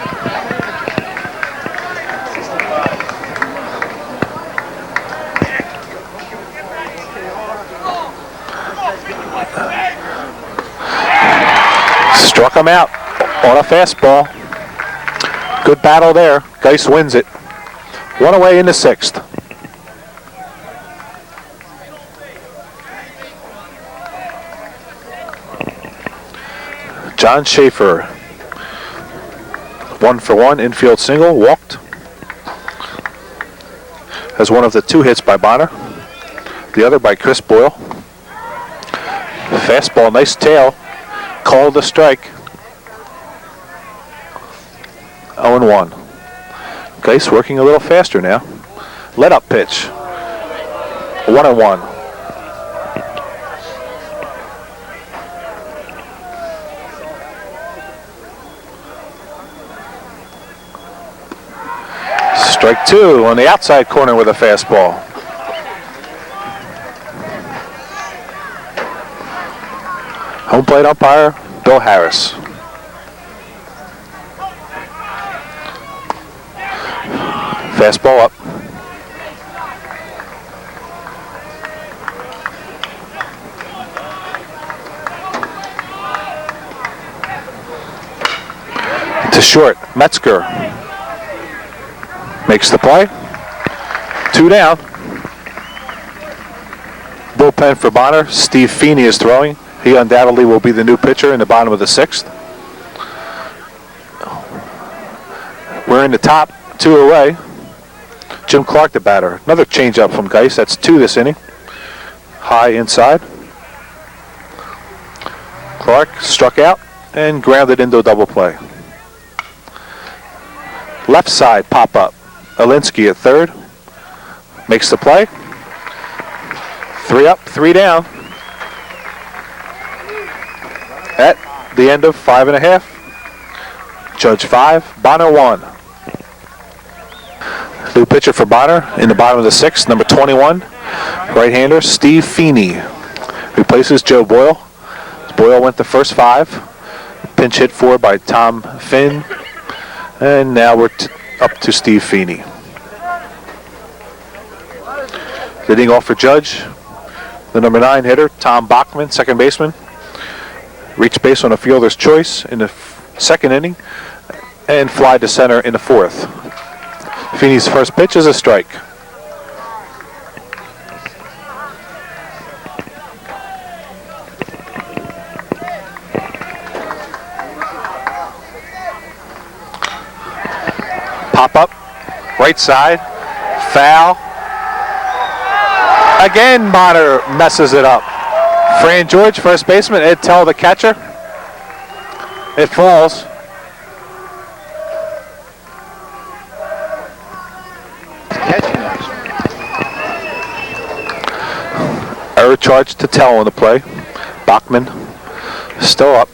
Struck him out on a fastball. Good battle there. Geis wins it. 1 away in the 6th. John Schaefer, 1-for-1 infield single, walked. Has one of the 2 hits by Bonner, the other by Chris Boyle. Fastball, nice tail, called the strike. 0-1. Geis working a little faster now. Let up pitch. 1-1. Strike 2 on the outside corner with a fastball. Home plate umpire, Bill Harris. Fastball up. To short, Metzger. Makes the play. 2 down. Bullpen for Bonner. Steve Feeney is throwing. He undoubtedly will be the new pitcher in the bottom of the 6th. We're in the top, 2 away. Jim Clark the batter. Another changeup from Geis. That's 2 this inning. High inside. Clark struck out and grounded into a double play. Left side pop up. Alinsky at third. Makes the play. 3 up, 3 down. At the end of 5 1/2. Judge 5, Bonner 1. New pitcher for Bonner in the bottom of the 6th, number 21, right-hander Steve Feeney. Replaces Joe Boyle. Boyle went the first 5. Pinch hit for by Tom Finn. And now we're up to Steve Feeney. Leading off for Judge, the number 9 hitter, Tom Bachman, second baseman. Reached base on a fielder's choice in the second inning and fly to center in the 4th. Feeney's first pitch is a strike. Pop up, right side, foul. Again, Bonner messes it up. Fran George, first baseman, Ed Tell, the catcher. It falls. Error charge to Tell on the play. Bachman still up.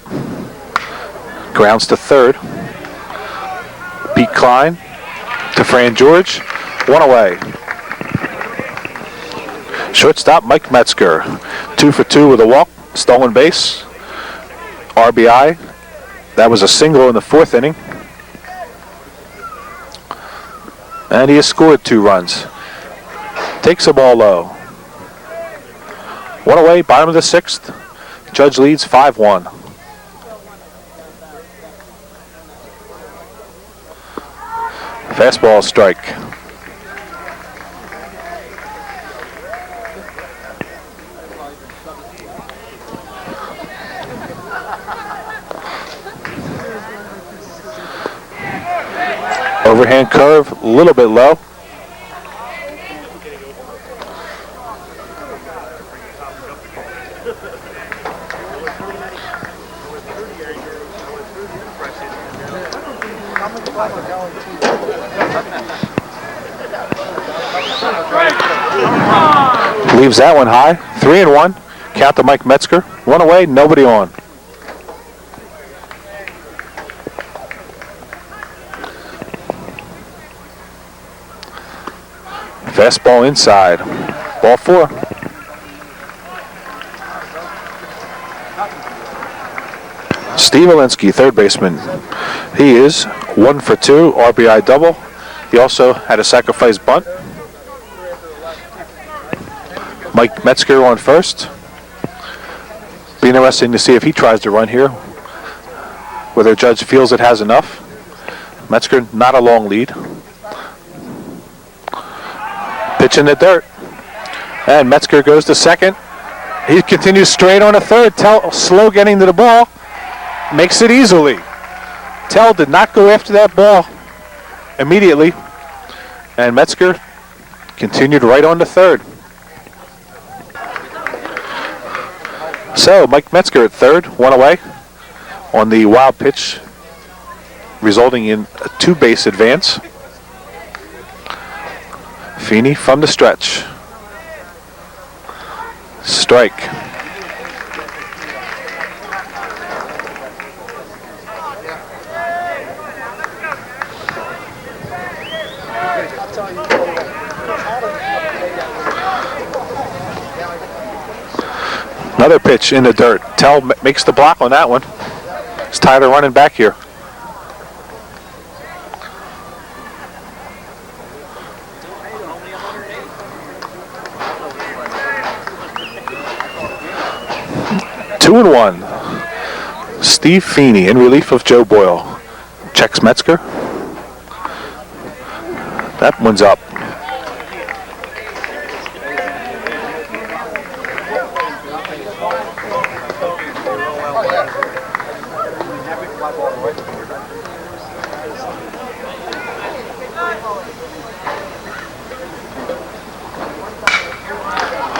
Grounds to third. Pete Klein to Fran George. 1 away. Shortstop Mike Metzger. 2 for 2 with a walk. Stolen base. RBI. That was a single in the 4th inning. And he has scored 2 runs. Takes the ball low. 1 away, bottom of the 6th. Judge leads 5-1. Fastball strike. Overhand curve, a little bit low. Leaves that one high. 3-1. Count to Mike Metzger. 1 away, nobody on. Fastball inside. Ball 4. Steve Alinsky, third baseman. He is 1 for 2, RBI double. He also had a sacrifice bunt. Mike Metzger on first. Be interesting to see if he tries to run here, whether Judge feels it has enough. Metzger, not a long lead. Pitch in the dirt. And Metzger goes to second. He continues straight on to third. Tell slow getting to the ball. Makes it easily. Tell did not go after that ball immediately. And Metzger continued right on to third. So Mike Metzger at third, 1 away on the wild pitch, resulting in a 2-base advance. Feeney from the stretch. Strike. Another pitch in the dirt. Tell makes the block on that one. It's Tyler running back here. Two and 1. Steve Feeney in relief of Joe Boyle. Checks Metzger. That one's up.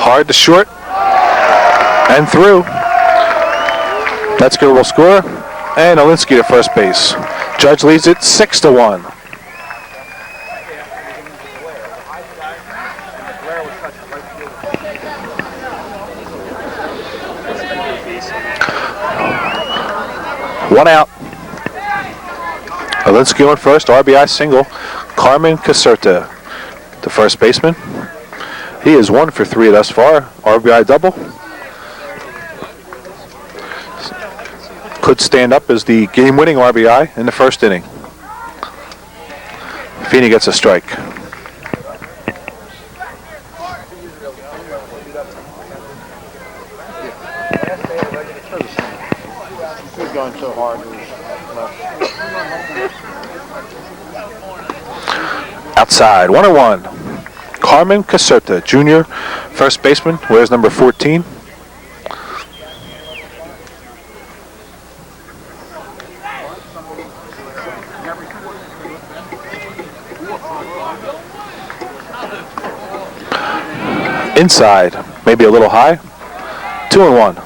Hard to short and through. Metzger will score, and Alinsky to first base. Judge leads it 6-1. One out. Alinsky on first, RBI single. Carmen Caserta, the first baseman. He is 1 for 3 thus far. RBI double. Could stand up as the game-winning RBI in the first inning. Feeney gets a strike. He's going so hard. Outside, 1-1. Carmen Caserta, junior, first baseman, wears number 14. Inside, maybe a little high. 2-1.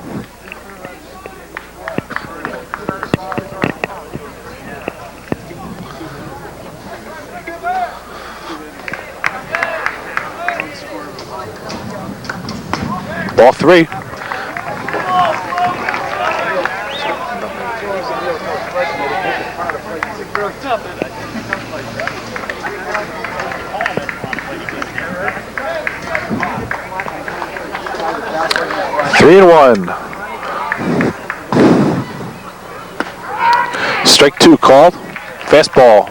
Ball 3. Three and 1. Strike 2 called. Fastball.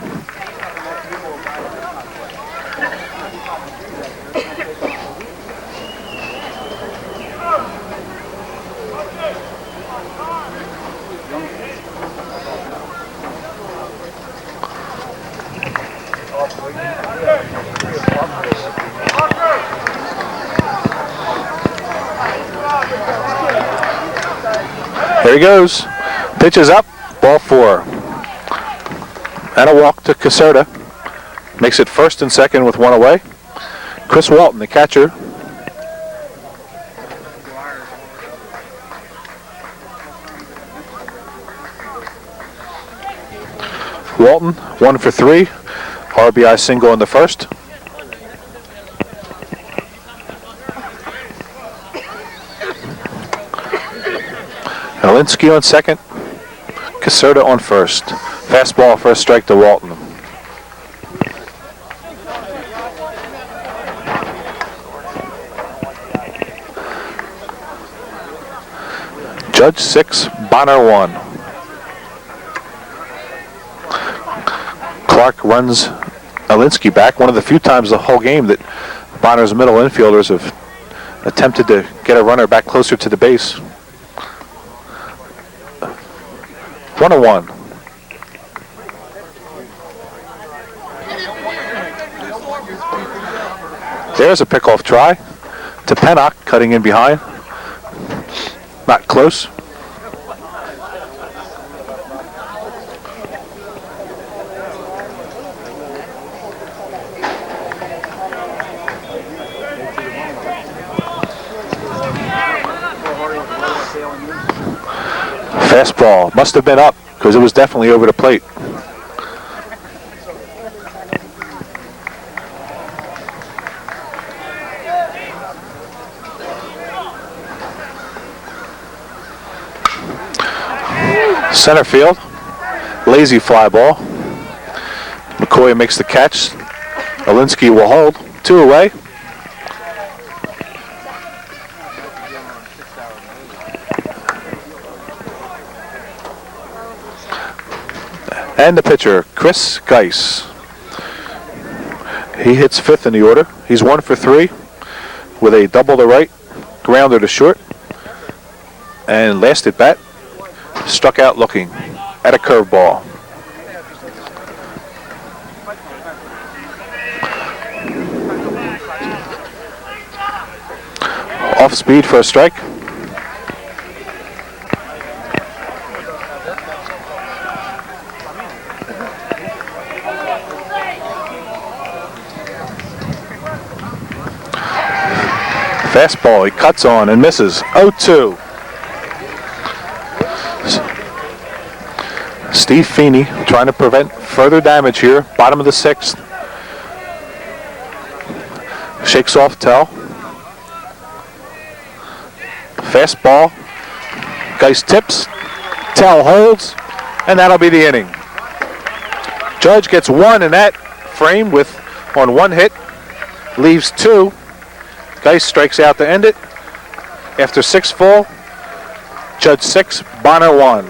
There he goes. Pitch is up. Ball 4. And a walk to Caserta. Makes it first and second with 1 away. Chris Walton, the catcher. Walton, 1 for 3. RBI single in the first. Alinsky on second. Caserta on first. Fastball for a strike to Walton. Judge 6, Bonner 1. Clark runs Alinsky back. One of the few times the whole game that Bonner's middle infielders have attempted to get a runner back closer to the base. 1-1. There's a pickoff try to Pennock, cutting in behind. Not close. Fastball must have been up because it was definitely over the plate. Center field, lazy fly ball. McCoy makes the catch. Alinsky will hold. 2 away. And the pitcher, Chris Geis. He hits 5th in the order. He's 1 for 3 with a double to right, grounder to short. And last at bat, struck out looking at a curveball. Off speed for a strike. Fastball, he cuts on and misses. 0-2. Steve Feeney trying to prevent further damage here. Bottom of the 6th. Shakes off Tell. Fastball. Geis tips. Tell holds. And that'll be the inning. Judge gets 1 in that frame on 1 hit. Leaves 2. Geis strikes out to end it. After 6 full, Judge 6, Bonner 1.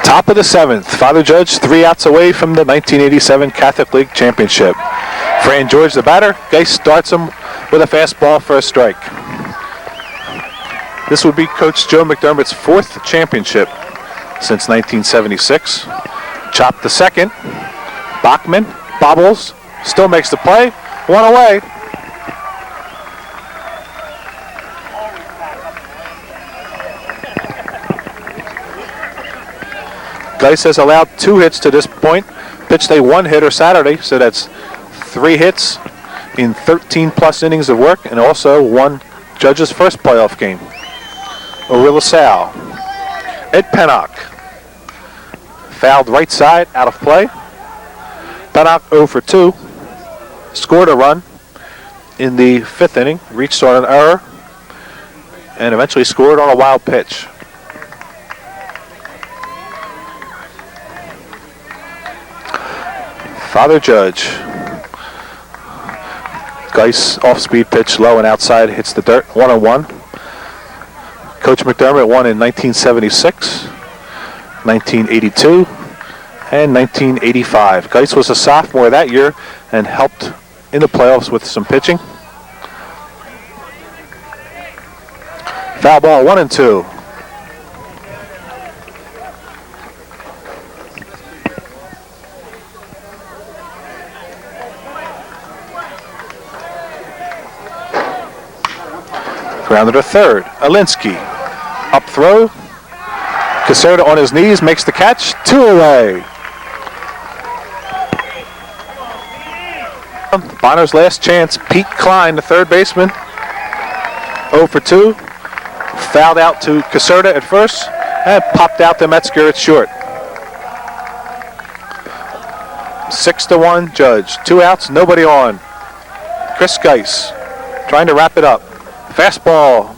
Top of the 7th, Father Judge 3 outs away from the 1987 Catholic League Championship. Fran George the batter. Geis starts him with a fastball for a strike. This would be Coach Joe McDermott's 4th championship since 1976. Chop the second. Bachman bobbles, still makes the play. 1 away. Geis has allowed 2 hits to this point. Pitched a 1-hitter Saturday, so that's 3 hits in 13 plus innings of work, and also won Judge's first playoff game. Orilla Sal. Ed Pennock. Fouled right side, out of play. Pennock 0 for 2. Scored a run in the 5th inning, reached on an error, and eventually scored on a wild pitch. Father Judge. Geis off-speed pitch, low and outside, hits the dirt, 1-1. Coach McDermott won in 1976, 1982, and 1985. Geis was a sophomore that year and helped in the playoffs with some pitching. Foul ball, 1-2. Grounded to third. Alinsky. Up throw. Caserta on his knees makes the catch. 2 away. Bonner's last chance. Pete Klein, the third baseman. 0 for 2. Fouled out to Caserta at first and popped out to Metzger at short. 6-1 Judge. 2 outs, nobody on. Chris Geis trying to wrap it up. Fastball,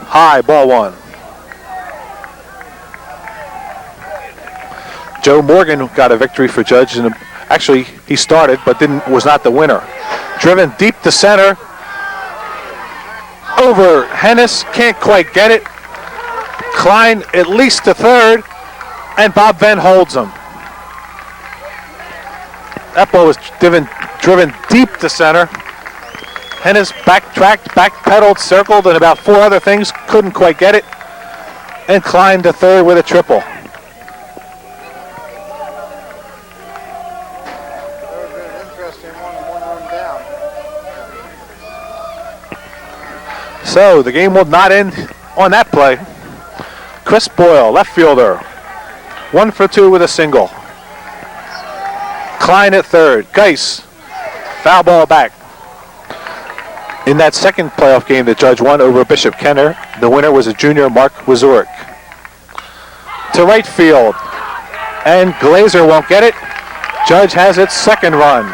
high, ball 1. Joe Morgan got a victory for Judge, and actually he started but was not the winner. Driven deep to center, over Hennis, can't quite get it. Klein at least to third, and Bob Venn holds him. That ball was driven deep to center. Hennis backtracked, backpedaled, circled, and about 4 other things. Couldn't quite get it. And Klein to third with a triple. So the game will not end on that play. Chris Boyle, left fielder. 1 for 2 with a single. Klein at third. Geis, foul ball back. In that second playoff game, the Judge won over Bishop Kenner. The winner was a junior, Mark Wazurek. To right field, and Glazer won't get it. Judge has its second run.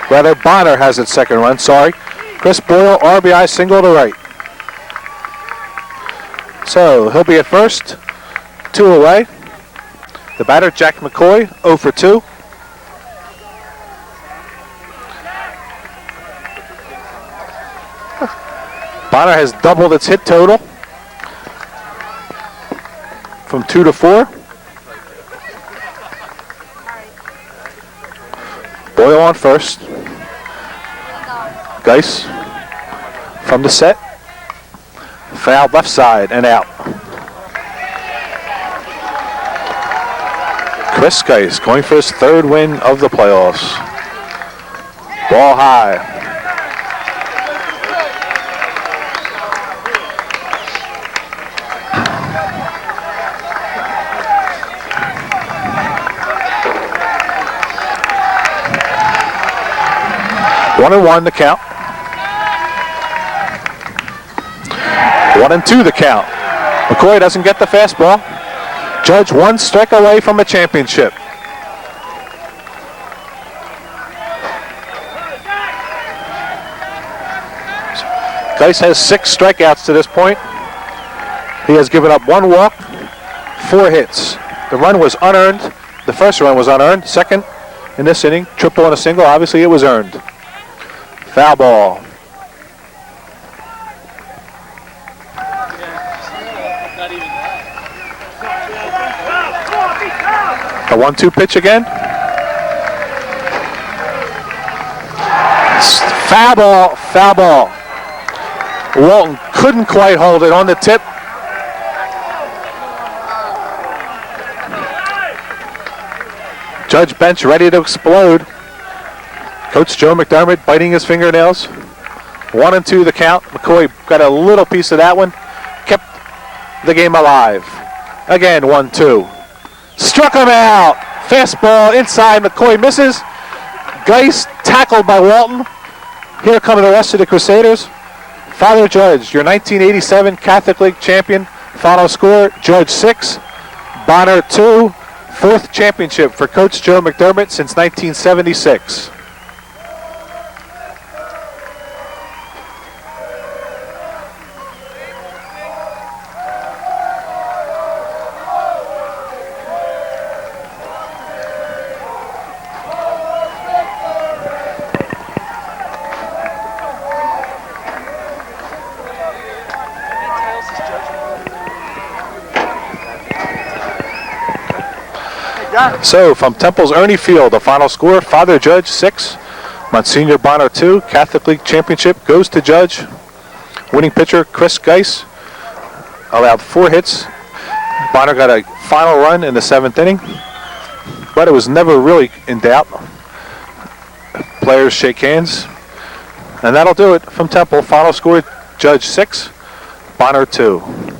Rather, Bonner has its second run, sorry. Chris Boyle, RBI single to right. So, he'll be at first, 2 away. The batter, Jack McCoy, 0 for 2. Bonner has doubled its hit total from 2 to 4. Boyle on first. Geis from the set. Fouled left side and out. Chris Geis going for his 3rd win of the playoffs. Ball high. One and 1 the count. 1-2 the count. McCoy doesn't get the fastball. Judge 1 strike away from a championship. Geis has 6 strikeouts to this point. He has given up 1 walk, 4 hits. The run was unearned. The first run was unearned. Second in this inning, triple and a single. Obviously, it was earned. Foul ball. The 1-2 pitch again. Foul ball, foul ball. Walton couldn't quite hold it on the tip. Judge bench ready to explode. Coach Joe McDermott biting his fingernails. 1-2 the count. McCoy got a little piece of that one. Kept the game alive. Again, 1-2. Struck him out. Fastball inside. McCoy misses. Geis tackled by Walton. Here come the rest of the Crusaders. Father Judge, your 1987 Catholic League champion. Final score, Judge 6, Bonner 2. 4th championship for Coach Joe McDermott since 1976. So from Temple's Erny Field, the final score, Father Judge 6, Monsignor Bonner 2. Catholic League championship goes to Judge. Winning pitcher Chris Geis allowed 4 hits. Bonner got a final run in the 7th inning, but it was never really in doubt. Players shake hands, and that'll do it from Temple. Final score, Judge 6, Bonner 2.